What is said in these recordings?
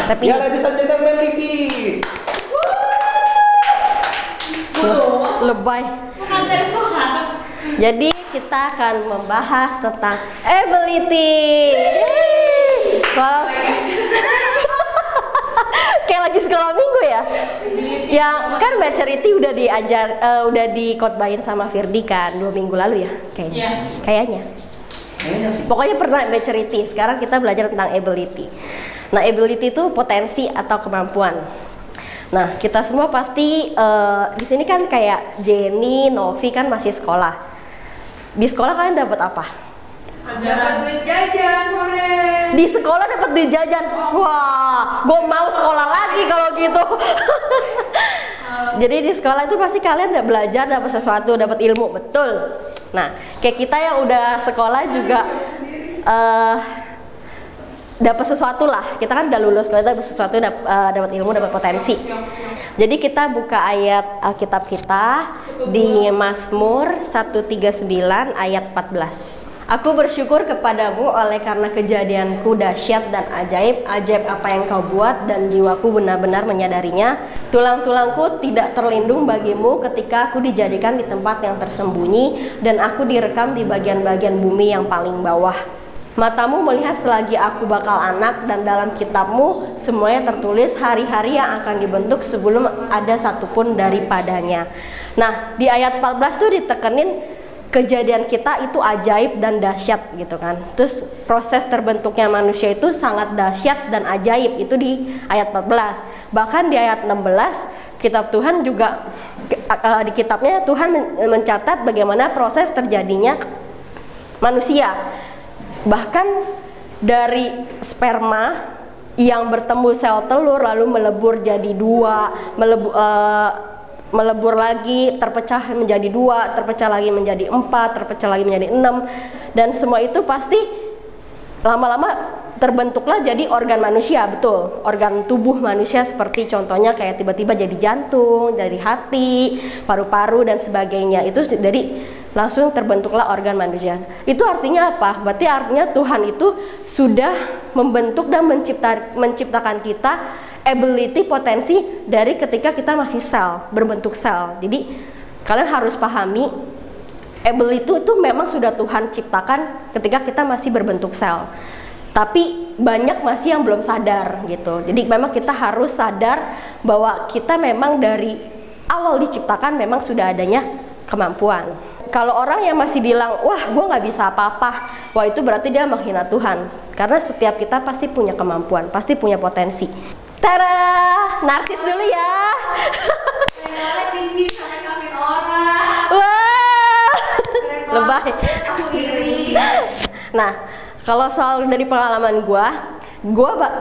Tapi Ya, ladies and gentlemen, Livi. lebay. Jadi kita akan membahas tentang ability. Kalau kayak lagi sekolah minggu ya. Yang kan maturity udah udah dikotbahin sama Firdi kan 2 minggu lalu ya, kayaknya. Kayaknya sih. Pokoknya pernah maturity. Sekarang kita belajar tentang ability. Nah, ability itu potensi atau kemampuan. Nah, kita semua pasti di sini kan kayak Jenny, Novi kan masih sekolah. Di sekolah kalian dapat apa? Dapat duit jajan, Hore. Di sekolah dapat duit jajan. Wah, gue mau sekolah lagi kalau gitu. Jadi di sekolah itu pasti kalian udah belajar, dapat sesuatu, dapat ilmu, betul. Nah, kayak kita yang udah sekolah juga dapat sesuatu lah. Kita kan udah lulus, kalau dapat sesuatu, dapat ilmu, dapat potensi. Jadi kita buka ayat Alkitab kita di Mazmur 139 ayat 14. Aku bersyukur kepadamu oleh karena kejadianku dahsyat dan ajaib apa yang kau buat dan jiwaku benar-benar menyadarinya. Tulang-tulangku tidak terlindung bagimu ketika aku dijadikan di tempat yang tersembunyi dan aku direkam di bagian-bagian bumi yang paling bawah. Matamu melihat selagi aku bakal anak dan dalam kitabmu semuanya tertulis hari-hari yang akan dibentuk sebelum ada satupun daripadanya. Nah, di ayat 14 tuh ditekenin kejadian kita itu ajaib dan dahsyat gitu kan. Terus proses terbentuknya manusia itu sangat dahsyat dan ajaib, itu di ayat 14. Bahkan di ayat 16 kitab Tuhan juga di kitabnya Tuhan mencatat bagaimana proses terjadinya manusia. Bahkan dari sperma yang bertemu sel telur lalu melebur jadi 2, melebur lagi, terpecah menjadi 2, terpecah lagi menjadi 4, terpecah lagi menjadi 6, dan semua itu pasti lama-lama terbentuklah jadi organ manusia, betul, organ tubuh manusia seperti contohnya kayak tiba-tiba jadi jantung, jadi hati, paru-paru dan sebagainya. Itu dari langsung terbentuklah organ manusia. Itu artinya apa? Berarti artinya Tuhan itu sudah membentuk dan menciptakan kita ability, potensi dari ketika kita masih berbentuk sel. Jadi kalian harus pahami ability itu memang sudah Tuhan ciptakan ketika kita masih berbentuk sel. Tapi banyak masih yang belum sadar gitu. Jadi memang kita harus sadar bahwa kita memang dari awal diciptakan memang sudah adanya kemampuan. Kalau orang yang masih bilang, wah gue gak bisa apa-apa, wah itu berarti dia menghina Tuhan. Karena setiap kita pasti punya kemampuan, pasti punya potensi. Tada, narsis dulu ya. Cincin sampai kawin orang. Wah, lebay. Aku iri. Nah, kalau soal dari pengalaman gue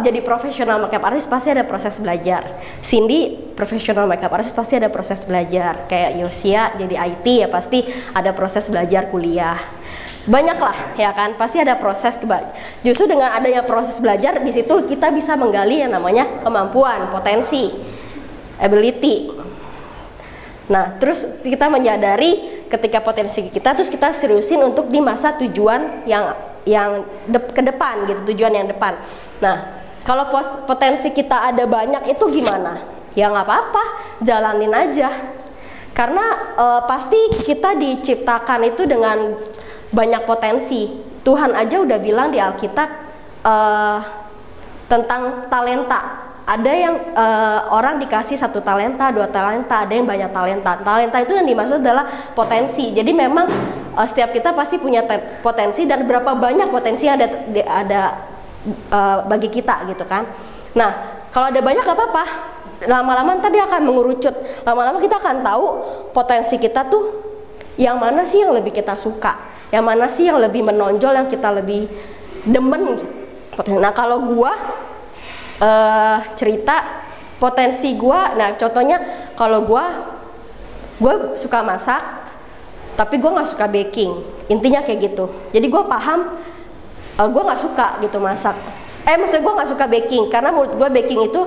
jadi profesional makeup artist pasti ada proses belajar. Cindy profesional makeup artist pasti ada proses belajar. Kayak Yosia jadi IT ya pasti ada proses belajar kuliah. Banyak lah ya kan, pasti ada proses. Justru dengan adanya proses belajar di situ kita bisa menggali yang namanya kemampuan, potensi, ability. Nah, terus kita menyadari ketika potensi kita, terus kita seriusin untuk di masa tujuan yang ke depan gitu, tujuan yang depan. Nah, kalau potensi kita ada banyak itu gimana? Ya nggak apa-apa, jalanin aja. Karena pasti kita diciptakan itu dengan banyak potensi. Tuhan aja udah bilang di Alkitab tentang talenta. Ada yang orang dikasih 1 talenta, 2 talenta, ada yang banyak talenta. Talenta itu yang dimaksud adalah potensi. Jadi memang setiap kita pasti punya potensi dan berapa banyak potensi yang ada bagi kita gitu kan. Nah, kalau ada banyak gak apa-apa. Lama-lama tadi akan mengerucut. Lama-lama kita akan tahu potensi kita tuh yang mana sih yang lebih kita suka. Yang mana sih yang lebih menonjol, yang kita lebih demen. Nah, kalau gua cerita potensi gua, nah contohnya kalau gua suka masak, tapi gua nggak suka baking. Intinya kayak gitu. Jadi gua paham, gua nggak suka gitu masak. Maksudnya gua nggak suka baking karena menurut gua baking itu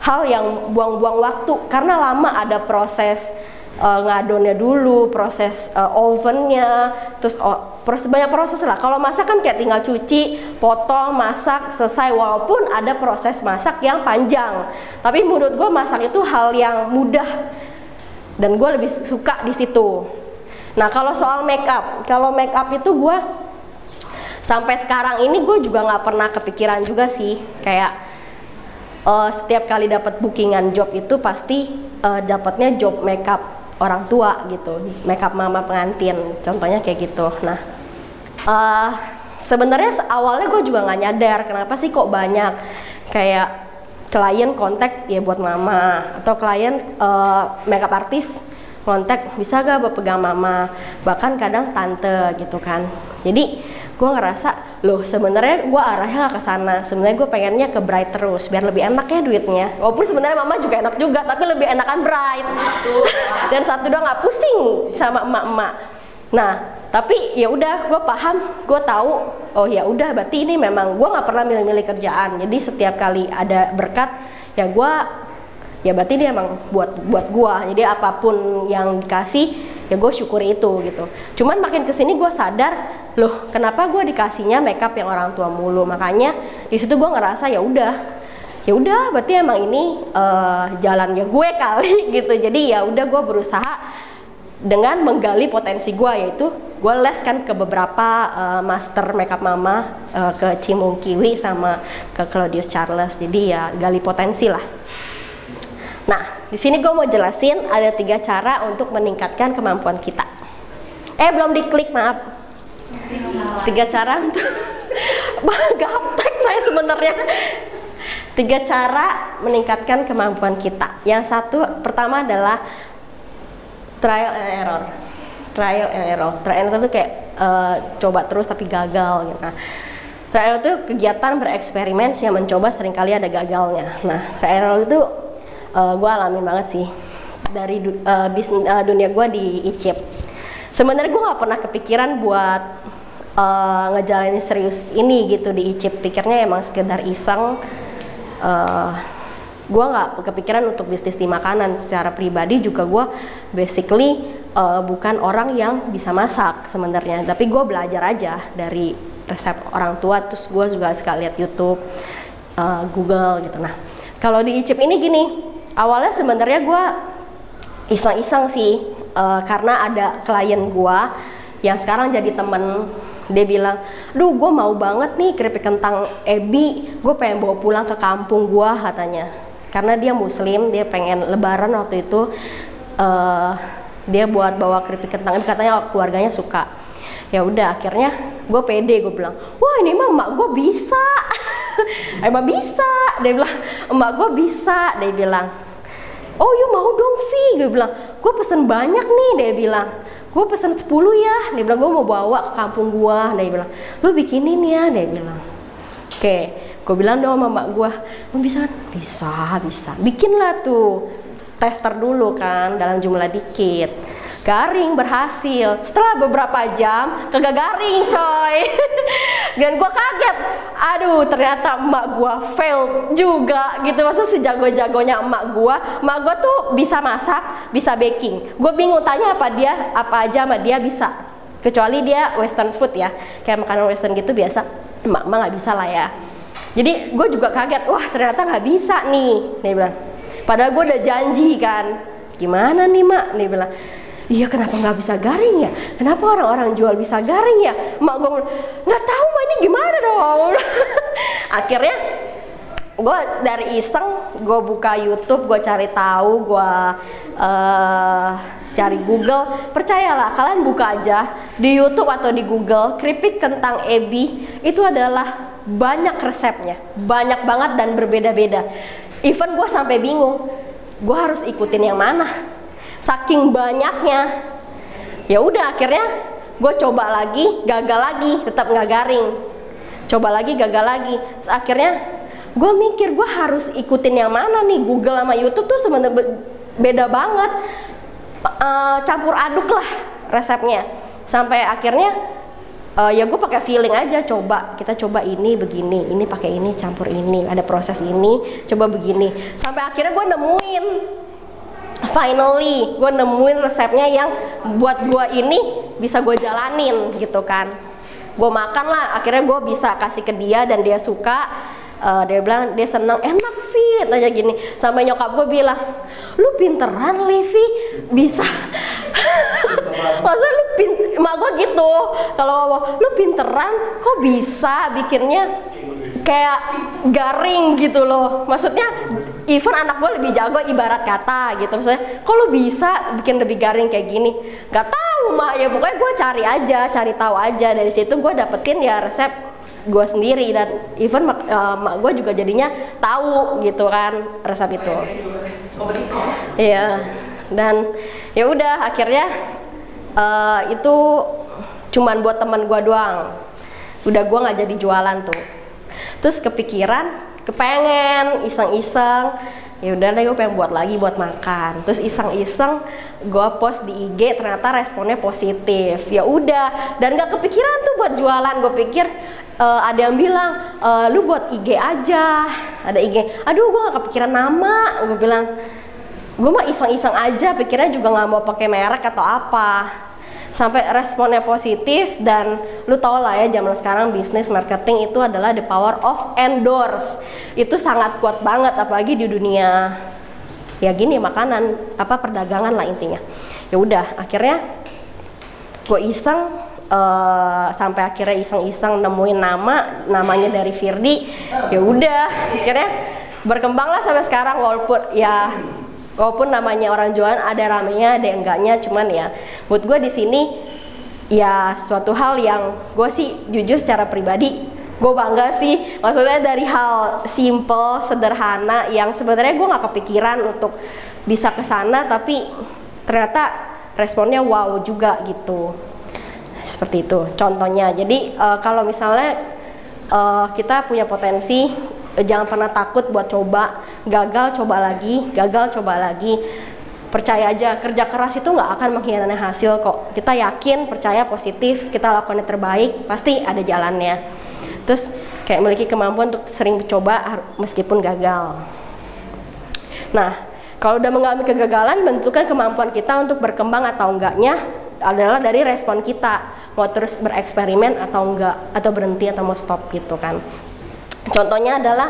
hal yang buang-buang waktu karena lama, ada proses ngadonnya dulu, proses ovennya, terus banyak proses lah. Kalau masak kan kayak tinggal cuci, potong, masak, selesai. Walaupun ada proses masak yang panjang, tapi menurut gue masak itu hal yang mudah dan gue lebih suka di situ. Nah kalau soal make up itu gue sampai sekarang ini gue juga nggak pernah kepikiran juga sih, kayak setiap kali dapat bookingan job itu pasti dapatnya job makeup orang tua gitu, makeup mama pengantin, contohnya kayak gitu. Nah, sebenarnya awalnya gue juga nggak nyadar kenapa sih kok banyak kayak klien kontak ya buat mama, atau klien makeup artis kontak bisa gak pegang mama, bahkan kadang tante gitu kan. Jadi gue ngerasa loh sebenarnya gue arahnya gak ke sana, sebenarnya gue pengennya ke bright terus biar lebih enak ya duitnya, walaupun sebenarnya mama juga enak juga tapi lebih enakan bright dan satu doang nggak pusing sama emak-emak. Nah tapi ya udah gue paham, gue tahu oh ya udah berarti ini memang gue nggak pernah milih-milih kerjaan, jadi setiap kali ada berkat ya gue ya berarti dia emang buat gue, jadi apapun yang dikasih ya gue syukuri itu gitu. Cuman makin kesini gue sadar loh kenapa gue dikasihnya makeup yang orang tua mulu, makanya di situ gue ngerasa ya udah berarti emang ini jalannya gue kali gitu. Jadi ya udah gue berusaha dengan menggali potensi gue, yaitu gue les kan ke beberapa master makeup mama, ke Cimung Kiwi sama ke Claudius Charles, jadi ya gali potensi lah. Nah, di sini gue mau jelasin ada 3 cara untuk meningkatkan kemampuan kita. Belum diklik, maaf. 3 cara untuk gaptek saya sebenarnya. 3 cara meningkatkan kemampuan kita. Yang satu, pertama adalah trial and error. Trial and error itu kayak coba terus tapi gagal gitu. Nah, trial itu kegiatan bereksperimen yang mencoba seringkali ada gagalnya. Nah, trial itu gue alamin banget sih dari dunia gue di ICIP. Sebenarnya gue nggak pernah kepikiran buat ngejalanin serius ini gitu di ICIP. Pikirnya emang sekedar iseng. Gue nggak kepikiran untuk bisnis di makanan. Secara pribadi juga gue basically bukan orang yang bisa masak sebenarnya. Tapi gue belajar aja dari resep orang tua. Terus gue juga suka lihat YouTube, Google gitu. Nah kalau di ICIP ini gini. Awalnya sebenarnya gue iseng-iseng sih, karena ada klien gue yang sekarang jadi temen. Dia bilang, duh gue mau banget nih keripik kentang Ebi, gue pengen bawa pulang ke kampung gue katanya. Karena dia muslim, dia pengen lebaran waktu itu, dia buat bawa keripik kentang, katanya keluarganya suka. Ya udah akhirnya gue pede, gue bilang, wah ini mah emak gue bisa. Emang bisa, dia bilang, emak gue bisa, dia bilang. Oh you mau dong Vi, gue bilang, gue pesen banyak nih, dia bilang, gue pesen 10 ya, dia bilang gue mau bawa ke kampung gue, dia bilang, lu bikinin ya, dia bilang. Oke, gue bilang dong sama emak gue, lu bisa? Bisa, bikinlah tuh, tester dulu kan, dalam jumlah dikit. Garing, berhasil. Setelah beberapa jam kagak garing coy. Dan gue kaget, aduh ternyata emak gue fail juga gitu. Masa sejago-jagonya emak gue tuh bisa masak, bisa baking. Gue bingung tanya apa aja sama dia bisa. Kecuali dia western food ya, kayak makanan western gitu biasa emak gak bisa lah ya. Jadi gue juga kaget, wah ternyata gak bisa nih, dia bilang. Padahal gue udah janji kan, gimana nih mak, dia bilang. Iya kenapa nggak bisa garing ya? Kenapa orang-orang jual bisa garing ya? Mak gue nggak tahu mah ini gimana dong. Akhirnya gue dari iseng gue buka YouTube, gue cari tahu, gue cari Google. Percayalah kalian buka aja di YouTube atau di Google keripik kentang Ebi itu adalah banyak resepnya, banyak banget dan berbeda-beda. Even gue sampai bingung, gue harus ikutin yang mana? Saking banyaknya, ya udah akhirnya gue coba lagi, gagal lagi, tetap nggak garing. Coba lagi, gagal lagi. Terus akhirnya gue mikir gue harus ikutin yang mana nih? Google sama YouTube tuh sebenarnya beda banget, campur aduk lah resepnya. Sampai akhirnya ya gue pakai feeling aja, kita coba ini begini, ini pakai ini, campur ini, ada proses ini, coba begini. Sampai akhirnya gue nemuin finally gue nemuin resepnya yang buat gue ini bisa gue jalanin gitu kan. Gue makan lah, akhirnya gue bisa kasih ke dia dan dia suka. Dia bilang dia senang, enak Fit aja gini. Sampai nyokap gue bilang, lu pinteran Livi bisa. Masa lu mak gue gitu kalau ngomong, lu pinteran kok bisa bikinnya kayak garing gitu loh. Maksudnya even anak gue lebih jago ibarat kata gitu. Maksudnya kok lu bisa bikin lebih garing kayak gini. Gak tahu mak, ya pokoknya gue cari tahu aja. Dari situ gue dapetin ya resep gue sendiri dan even mak gue juga jadinya tahu gitu kan resep itu. Iya. Dan ya udah akhirnya itu cuman buat teman gue doang. Udah gue nggak jadi jualan tuh. Terus kepengen iseng-iseng, ya udah deh gue pengen buat lagi buat makan. Terus iseng-iseng gue post di IG, ternyata responnya positif. Ya udah, dan nggak kepikiran tuh buat jualan. Gue pikir ada yang bilang lu buat IG aja, ada IG. Aduh gue nggak kepikiran nama. Gue bilang gue mah iseng-iseng aja, pikirnya juga nggak mau pakai merek atau apa. Sampai responnya positif. Dan lu tau lah ya zaman sekarang bisnis marketing itu adalah the power of endorse. Itu sangat kuat banget apalagi di dunia ya gini makanan apa perdagangan lah intinya. Ya udah akhirnya gue iseng sampai akhirnya iseng-iseng nemuin namanya dari Firdi. Ya udah akhirnya berkembang lah sampai sekarang walaupun namanya orang jualan ada ramenya ada enggaknya, cuman ya buat gue di sini ya suatu hal yang gue sih jujur secara pribadi gue bangga sih. Maksudnya dari hal simple sederhana yang sebenarnya gue nggak kepikiran untuk bisa kesana, tapi ternyata responnya wow juga gitu. Seperti itu contohnya. Jadi kalau misalnya kita punya potensi, jangan pernah takut buat coba. Gagal coba lagi. Percaya aja, kerja keras itu nggak akan mengkhianati hasil kok. Kita yakin, percaya, positif, kita lakukan yang terbaik, pasti ada jalannya. Terus kayak memiliki kemampuan untuk sering coba meskipun gagal. Nah, kalau udah mengalami kegagalan, bentukkan kemampuan kita untuk berkembang atau enggaknya adalah dari respon kita, mau terus bereksperimen atau enggak, atau berhenti atau mau stop gitu kan. Contohnya adalah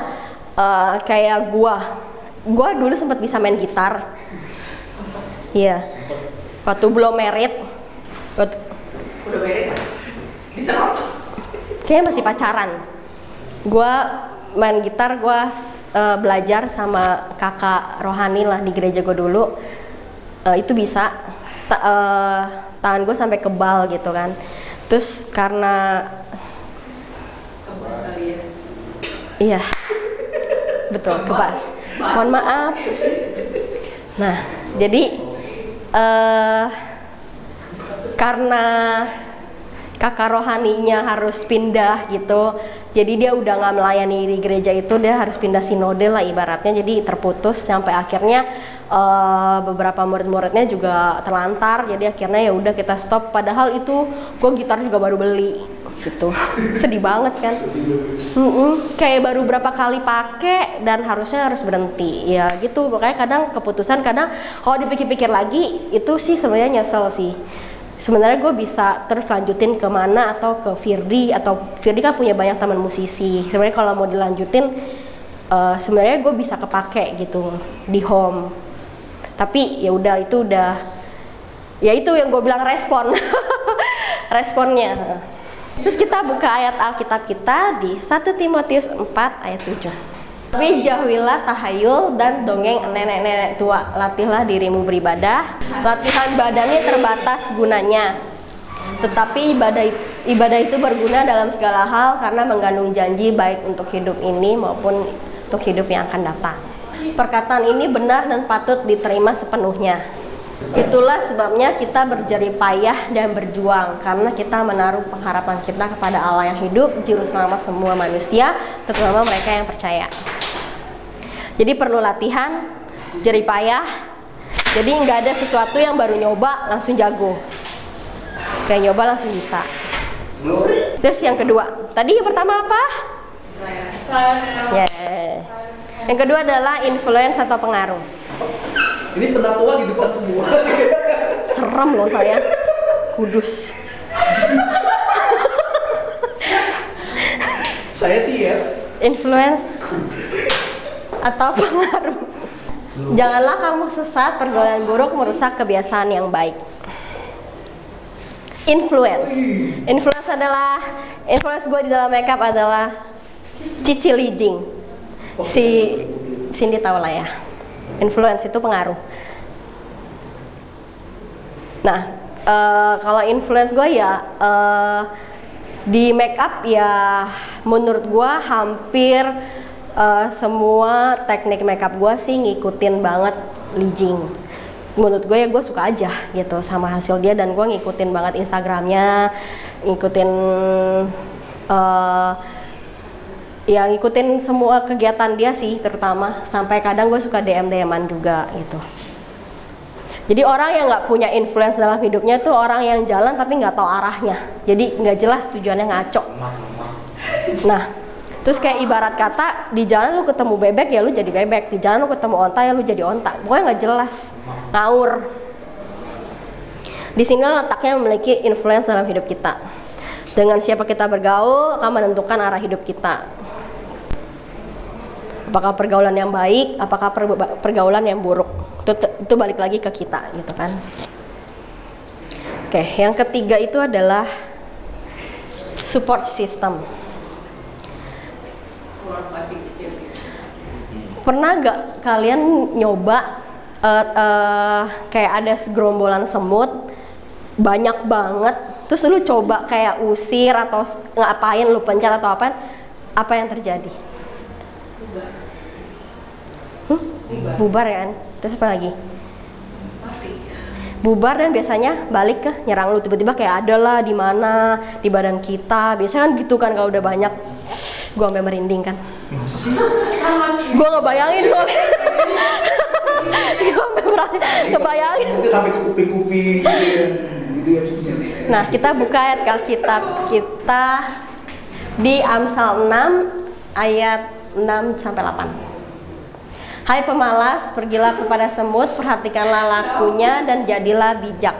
kayak gua dulu sempat bisa main gitar. Iya. Waktu belum married. Udah married? Bisa apa? Kayaknya masih pacaran. Gua main gitar, gua belajar sama kakak rohani lah di gereja gua dulu. Itu bisa. Tangan gue sampai kebal gitu kan. Terus karena Kebas kali ya? iya betul kebas. Mohon maaf. Nah jadi karena kakak rohaninya harus pindah gitu, jadi dia udah nggak melayani di gereja itu, dia harus pindah sinode lah ibaratnya. Jadi terputus sampai akhirnya beberapa murid-muridnya juga terlantar. Jadi akhirnya ya udah kita stop. Padahal itu gue gitar juga baru beli gitu. Sedih banget kan. Kayak baru berapa kali pakai dan harusnya harus berhenti ya gitu. Makanya kadang keputusan, kadang kalau dipikir-pikir lagi itu sih sebenarnya nyesel sih. Sebenarnya gue bisa terus lanjutin kemana, atau ke Firdi, atau Firdi kan punya banyak teman musisi. Sebenarnya kalau mau dilanjutin sebenarnya gue bisa kepake gitu di home. Tapi ya udah, itu udah, ya itu yang gue bilang responnya. Terus kita buka ayat Alkitab kita di 1 Timotius 4 ayat 7. Tapi jauhilah tahayul dan dongeng nenek-nenek tua. Latihlah dirimu beribadah. Latihan badannya terbatas gunanya, tetapi ibadah itu berguna dalam segala hal karena mengandung janji baik untuk hidup ini maupun untuk hidup yang akan datang. Perkataan ini benar dan patut diterima sepenuhnya. Itulah sebabnya kita berjerih payah dan berjuang, karena kita menaruh pengharapan kita kepada Allah yang hidup, juru selamat semua manusia, terutama mereka yang percaya. Jadi perlu latihan, jerih payah. Jadi nggak ada sesuatu yang baru nyoba langsung jago. Sekali nyoba langsung bisa. Terus yang kedua, tadi yang pertama apa? Yang kedua adalah influence atau pengaruh. Ini penatua di depan semua. Serem loh saya. Kudus. Saya sih yes. Influence atau pengaruh. Janganlah kamu sesat, pergaulan buruk merusak kebiasaan yang baik. Influence adalah influence gue di dalam makeup adalah Cici Li Jing. Si Cindy tahu lah ya. Influence itu pengaruh. Nah, kalau influence gue ya di makeup ya menurut gue hampir semua teknik makeup gue sih ngikutin banget Li Jing. Menurut gue ya gue suka aja gitu sama hasil dia, dan gue ngikutin banget Instagramnya, ngikutin ya ngikutin semua kegiatan dia sih, terutama sampai kadang gue suka DM-an juga gitu. Jadi orang yang nggak punya influence dalam hidupnya tuh orang yang jalan tapi nggak tahu arahnya, jadi nggak jelas tujuannya, ngaco. Nah, terus kayak ibarat kata di jalan lu ketemu bebek ya lu jadi bebek, di jalan lu ketemu onta ya lu jadi onta, pokoknya nggak jelas, ngawur. Di sini letaknya memiliki influence dalam hidup kita. Dengan siapa kita bergaul akan menentukan arah hidup kita. Apakah pergaulan yang baik, apakah pergaulan yang buruk, itu balik lagi ke kita gitu kan. Oke, yang ketiga itu adalah support system. Pernah gak kalian nyoba kayak ada segerombolan semut banyak banget, terus lu coba kayak usir atau ngapain, lu pencet atau apa yang terjadi? Bubar ya kan? Terus apa lagi? Bubar, dan biasanya balik ke nyerang lu, tiba-tiba kayak ada lah di mana di badan kita, biasanya kan gitu kan kalau udah banyak. Gue sampai merinding kan. Gue ngebayangin soalnya. Gue sampai ngebayangin. Mungkin sampai ke kuping-kuping gitu ya. Nah, kita buka ayat Alkitab kita di Amsal 6 ayat 6 sampai 8. Hai pemalas, pergilah kepada semut, perhatikanlah lakunya dan jadilah bijak.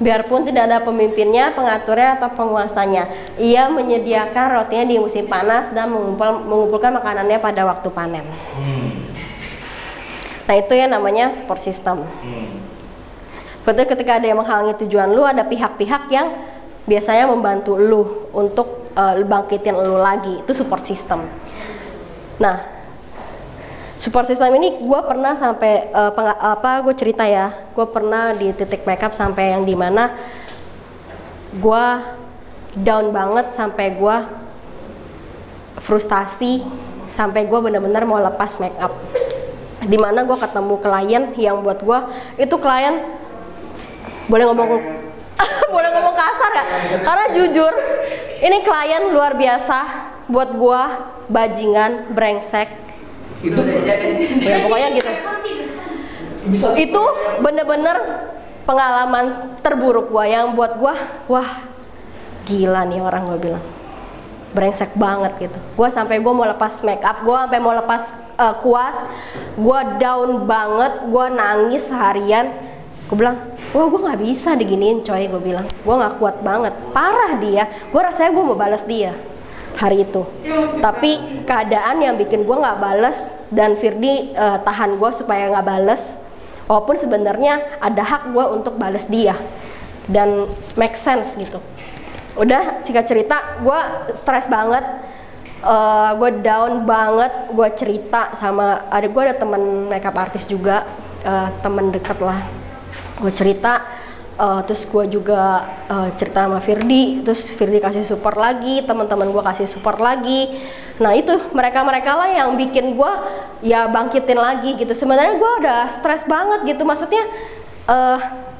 Biarpun tidak ada pemimpinnya, pengaturnya atau penguasanya, ia menyediakan rotinya di musim panas dan mengumpulkan makanannya pada waktu panen. Nah, itu ya namanya support system. Betul, ketika ada yang menghalangi tujuan lu, ada pihak-pihak yang biasanya membantu lu untuk bangkitin lu lagi, itu support system. Nah, support system ini gue pernah sampai gue cerita ya, gue pernah di titik makeup sampai yang dimana gue down banget, sampai gue frustasi, sampai gue bener-bener mau lepas makeup. Dimana gue ketemu klien yang buat gue itu klien boleh ngomong boleh ngomong kasar gak? Karena jujur ini klien luar biasa buat gue, bajingan, brengsek. Itu Ya, pokoknya gitu. Itu bener-bener pengalaman terburuk gua, yang buat gua, wah gila nih orang, gua bilang brengsek banget gitu. Gua sampai gua mau lepas make up, gua sampai mau lepas kuas, gua down banget, gua nangis seharian. Gua bilang, wah gua nggak bisa diginiin coy, gua bilang, gua nggak kuat banget, parah dia. Gua rasanya gua mau balas dia hari itu, tapi keadaan yang bikin gue nggak bales, dan Firdi tahan gue supaya nggak bales, walaupun sebenarnya ada hak gue untuk bales dia dan make sense gitu. Udah singkat cerita, gue stres banget, gue down banget, gue cerita sama adik gue, ada temen makeup artist juga, temen deket lah, gue cerita. Terus gue juga cerita sama Firdi, terus Firdi kasih support lagi, teman-teman gue kasih support lagi. Nah itu mereka lah yang bikin gue ya bangkitin lagi gitu. Sebenarnya gue udah stres banget gitu, maksudnya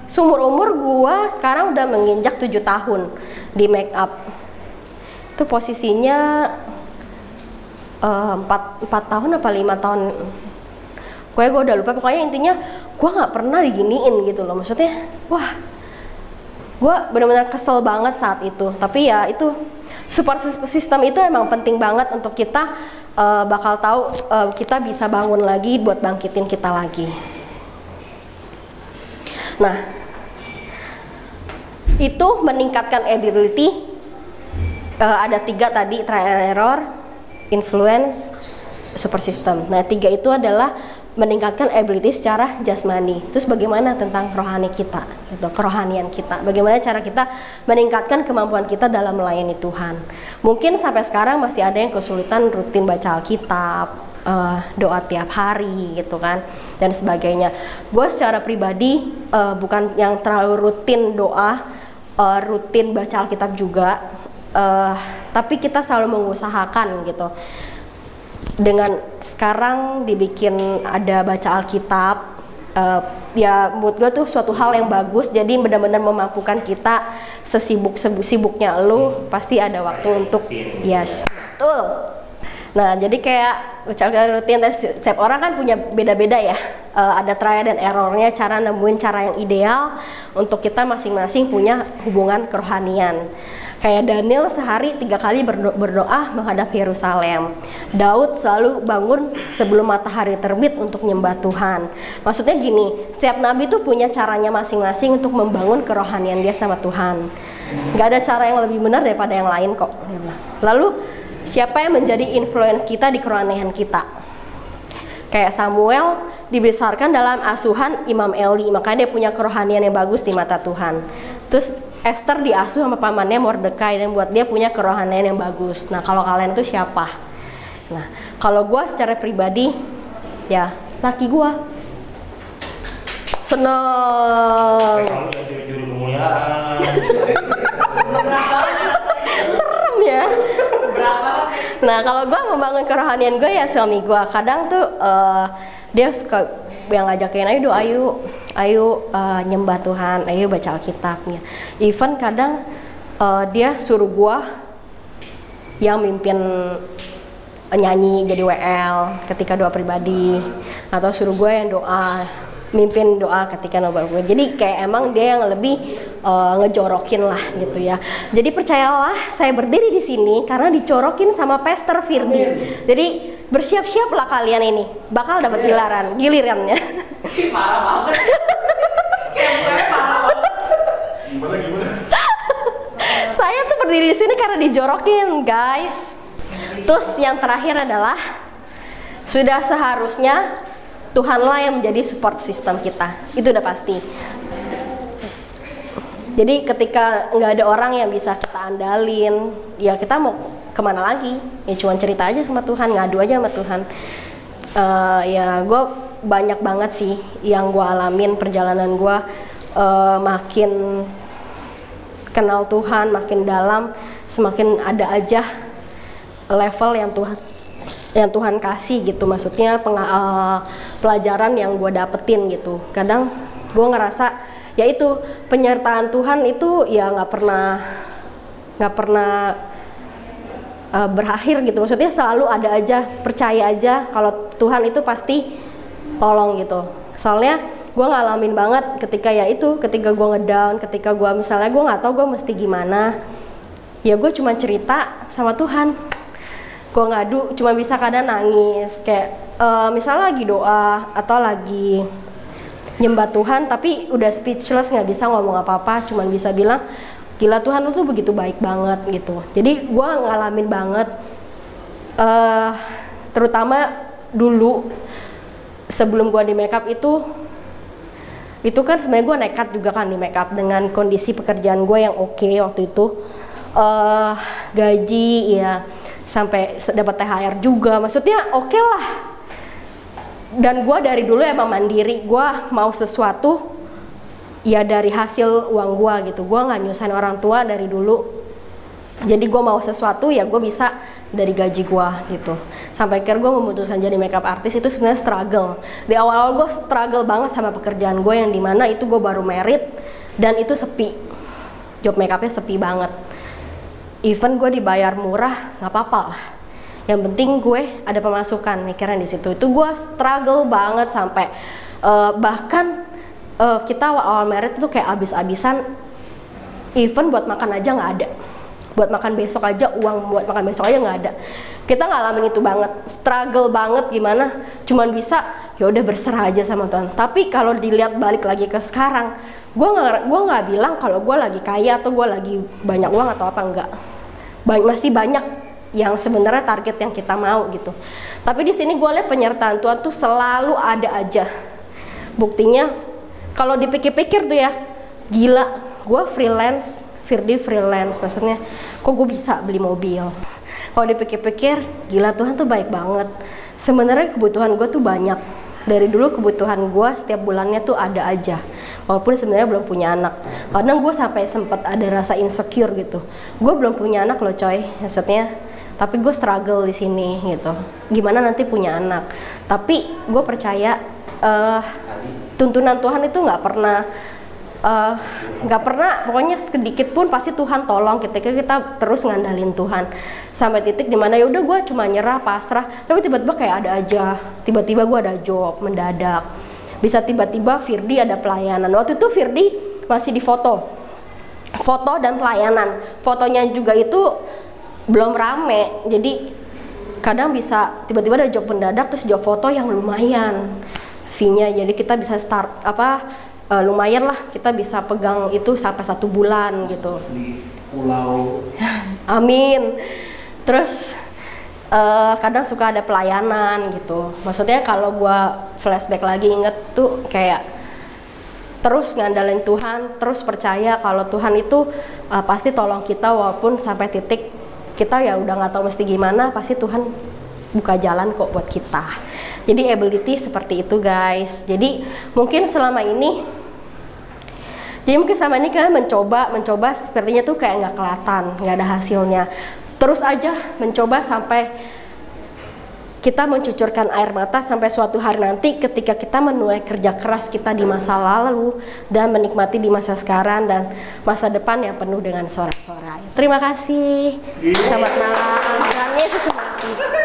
seumur umur gue sekarang udah menginjak 7 tahun di make up. Itu posisinya 4 tahun apa 5 tahun. Gue udah lupa, pokoknya intinya gue nggak pernah diginiin gitu loh, maksudnya wah gue benar-benar kesel banget saat itu. Tapi ya itu support system itu emang penting banget untuk kita bakal tahu kita bisa bangun lagi buat bangkitin kita lagi. Nah, itu meningkatkan ability. Ada 3 tadi, trial and error, influence, super system. Nah, 3 itu adalah meningkatkan ability secara jasmani. Terus bagaimana tentang rohani kita, gitu, kerohanian kita? Bagaimana cara kita meningkatkan kemampuan kita dalam melayani Tuhan? Mungkin sampai sekarang masih ada yang kesulitan rutin baca Alkitab, doa tiap hari, gitu kan, dan sebagainya. Gue secara pribadi bukan yang terlalu rutin doa, rutin baca Alkitab juga, tapi kita selalu mengusahakan gitu. Dengan sekarang dibikin ada baca Alkitab, ya menurut gue tuh suatu hal yang bagus. Jadi benar-benar memampukan kita sesibuknya lu pasti ada waktu untuk, yes, betul. Nah, jadi kayak baca Alkitab rutin, setiap orang kan punya beda-beda ya. Ada trial dan errornya, cara nemuin cara yang ideal untuk kita masing-masing punya hubungan kerohanian. Kayak Daniel sehari 3 kali berdoa menghadap Yerusalem. Daud selalu bangun sebelum matahari terbit untuk nyembah Tuhan. Maksudnya gini, setiap nabi tuh punya caranya masing-masing untuk membangun kerohanian dia sama Tuhan. Gak ada cara yang lebih benar daripada yang lain kok. Lalu siapa yang menjadi influence kita di kerohanian kita? Kayak Samuel dibesarkan dalam asuhan Imam Eli, makanya dia punya kerohanian yang bagus di mata Tuhan. Terus Esther diasuh sama pamannya Mordekai dan buat dia punya kerohanian yang bagus. Nah, kalau kalian tuh siapa? Nah, kalau gue secara pribadi, ya laki gue. Seneng. Juri kemuliaan. Serem ya. Nah, kalau gue membangun kerohanian gue ya suami gue. Kadang tuh dia suka yang ngajakin, ayo nyembah Tuhan, ayo baca Alkitabnya. Even kadang dia suruh gue yang mimpin nyanyi jadi WL ketika doa pribadi, atau suruh gue yang mimpin doa ketika nobar gue. Jadi kayak emang dia yang lebih ngejorokin lah gitu ya. Jadi percayalah, saya berdiri di sini karena dicorokin sama Pastor Firdi. Jadi bersiap-siaplah kalian ini, bakal dapat gilirannya. Parah banget. Kayak gue parah banget. Gimana? Saya tuh berdiri di sini karena dijorokin, guys. Terus yang terakhir adalah sudah seharusnya Tuhanlah yang menjadi support system kita. Itu udah pasti. Jadi ketika nggak ada orang yang bisa kita andalin, ya kita mau kemana lagi? Ya cuma cerita aja sama Tuhan, ngadu aja sama Tuhan. Ya gue banyak banget sih yang gue alamin, perjalanan gue makin kenal Tuhan, makin dalam, semakin ada aja level yang Tuhan kasih gitu. Maksudnya pelajaran yang gue dapetin gitu. Kadang gue ngerasa ya itu penyertaan Tuhan itu ya nggak pernah berakhir gitu. Maksudnya selalu ada aja, percaya aja kalau Tuhan itu pasti tolong gitu. Soalnya gue ngalamin banget ketika gue ngedown, ketika gue misalnya gue nggak tahu gue mesti gimana, ya gue cuma cerita sama Tuhan. Gue ngadu, cuma bisa kadang nangis kayak misalnya lagi doa atau lagi nyembah Tuhan tapi udah speechless, nggak bisa ngomong apa-apa, cuma bisa bilang gila Tuhan lu tuh begitu baik banget gitu. Jadi gue ngalamin banget, terutama dulu sebelum gue di makeup itu kan sebenarnya gue nekat juga kan di makeup dengan kondisi pekerjaan gue yang oke waktu itu, gaji ya sampai dapat THR juga, maksudnya oke lah. Dan gue dari dulu emang mandiri, gue mau sesuatu ya dari hasil uang gue gitu. Gue nggak nyusahin orang tua dari dulu. Jadi gue mau sesuatu ya gue bisa dari gaji gue gitu. Sampai akhirnya gue memutuskan jadi makeup artist. Itu sebenarnya struggle. Di awal-awal gue struggle banget sama pekerjaan gue yang dimana itu gue baru merit dan itu sepi. Job makeupnya sepi banget. Even gue dibayar murah nggak apa-apa lah. Yang penting gue ada pemasukan, mikirnya di situ. Itu gue struggle banget sampai bahkan kita awal merit itu kayak abis-abisan, even buat makan aja nggak ada. buat makan besok aja, uang buat makan besok aja nggak ada. Kita ngalamin itu banget, struggle banget gimana, cuman bisa ya udah berserah aja sama Tuhan. Tapi kalau dilihat balik lagi ke sekarang, gue nggak bilang kalau gue lagi kaya atau gue lagi banyak uang atau apa, enggak. Masih banyak yang sebenarnya target yang kita mau gitu. Tapi di sini gue lihat penyertaan Tuhan tuh selalu ada aja. Buktinya kalau dipikir-pikir tuh ya, gila, gue freelance, Firdi freelance, maksudnya kok gue bisa beli mobil. Kalau dipikir-pikir, gila, Tuhan tuh baik banget. Sebenarnya kebutuhan gue tuh banyak. Dari dulu kebutuhan gue setiap bulannya tuh ada aja. Walaupun sebenarnya belum punya anak. Kadang gue sampai sempet ada rasa insecure gitu. Gue belum punya anak loh coy, maksudnya. Tapi gue struggle di sini gitu. Gimana nanti punya anak? Tapi gue percaya tuntunan Tuhan itu nggak pernah, pokoknya sedikit pun pasti Tuhan tolong ketika kita terus ngandalin Tuhan. Sampai titik dimana ya udah gue cuma nyerah, pasrah, tapi tiba-tiba kayak ada aja, tiba-tiba gue ada job mendadak, bisa tiba-tiba Firdi ada pelayanan. Waktu itu Firdi masih di foto dan pelayanan, fotonya juga itu belum rame, jadi kadang bisa tiba-tiba ada job mendadak, terus job foto yang lumayan fee-nya, jadi kita bisa start lumayan lah, kita bisa pegang itu sampai 1 bulan gitu di pulau. Amin. Terus kadang suka ada pelayanan gitu, maksudnya kalau gua flashback lagi inget tuh kayak terus ngandalin Tuhan, terus percaya kalau Tuhan itu pasti tolong kita walaupun sampai titik kita ya udah nggak tahu mesti gimana, pasti Tuhan buka jalan kok buat kita. Jadi ability seperti itu guys. Jadi mungkin selama ini kalian mencoba sepertinya tuh kayak nggak kelihatan, nggak ada hasilnya. Terus aja mencoba sampai kita mencucurkan air mata, sampai suatu hari nanti ketika kita menuai kerja keras kita di masa lalu dan menikmati di masa sekarang dan masa depan yang penuh dengan sorak-sorai. Terima kasih. Selamat malam. Tuhan Yesus memberkati.